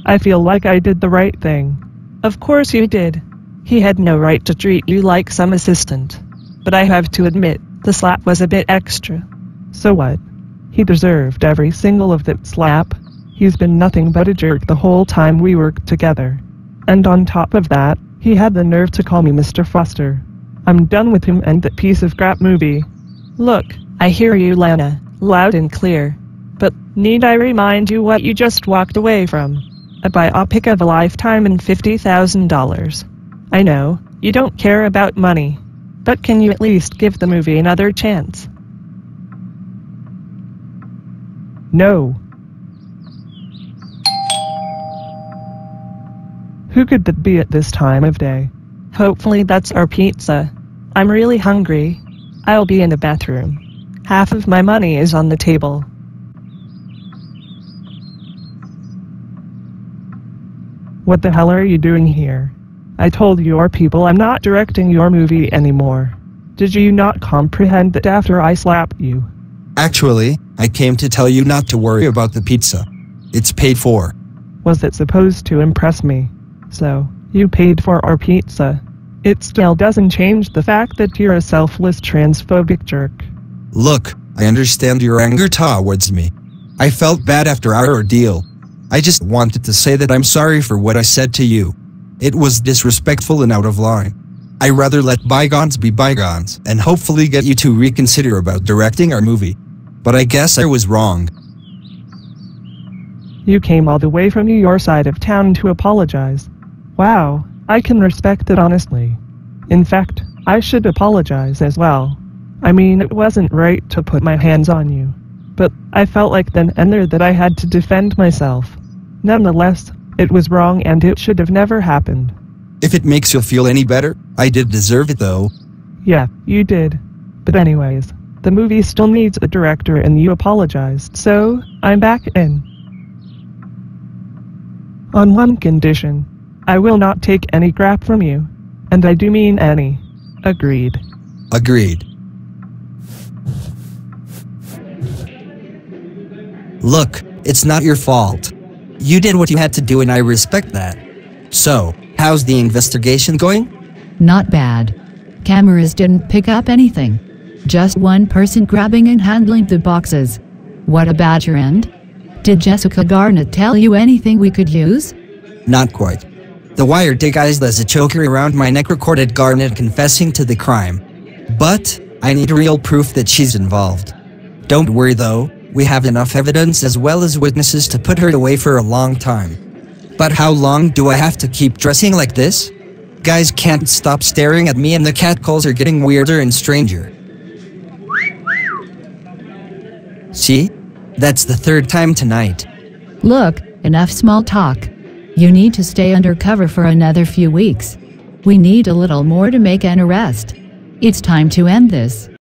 I feel like I did the right thing. Of course you did. He had no right to treat you like some assistant. But I have to admit, the slap was a bit extra. So what? He deserved every single of that slap. He's been nothing but a jerk the whole time we worked together. And on top of that, he had the nerve to call me Mr. Foster. I'm done with him and that piece of crap movie. Look, I hear you, Lana, loud and clear. But need I remind you what you just walked away from? A biopic of a lifetime and $50,000. I know, you don't care about money. But can you at least give the movie another chance? No. Who could that be at this time of day? Hopefully that's our pizza. I'm really hungry. I'll be in the bathroom. Half of my money is on the table. What the hell are you doing here? I told your people I'm not directing your movie anymore. Did you not comprehend that after I slapped you? Actually, I came to tell you not to worry about the pizza. It's paid for. Was it supposed to impress me? So, you paid for our pizza. It still doesn't change the fact that you're a selfless transphobic jerk. Look, I understand your anger towards me. I felt bad after our ordeal. I just wanted to say that I'm sorry for what I said to you. It was disrespectful and out of line. I rather let bygones be bygones and hopefully get you to reconsider about directing our movie. But I guess I was wrong. You came all the way from your side of town to apologize. Wow, I can respect it honestly. In fact, I should apologize as well. I mean, it wasn't right to put my hands on you. But I felt like then and there that I had to defend myself. Nonetheless, it was wrong and it should have never happened. If it makes you feel any better, I did deserve it though. Yeah, you did. But anyways, the movie still needs a director and you apologized, so I'm back in. On one condition. I will not take any crap from you. And I do mean any. Agreed. Agreed. Look, it's not your fault. You did what you had to do and I respect that. So, how's the investigation going? Not bad. Cameras didn't pick up anything. Just one person grabbing and handling the boxes. What about your end? Did Jessica Garnett tell you anything we could use? Not quite. The wire guys there's a choker around my neck recorded Garnett confessing to the crime. But, I need real proof that she's involved. Don't worry though, we have enough evidence as well as witnesses to put her away for a long time. But how long do I have to keep dressing like this? Guys can't stop staring at me and the catcalls are getting weirder and stranger. See? That's the third time tonight. Look, enough small talk. You need to stay undercover for another few weeks. We need a little more to make an arrest. It's time to end this.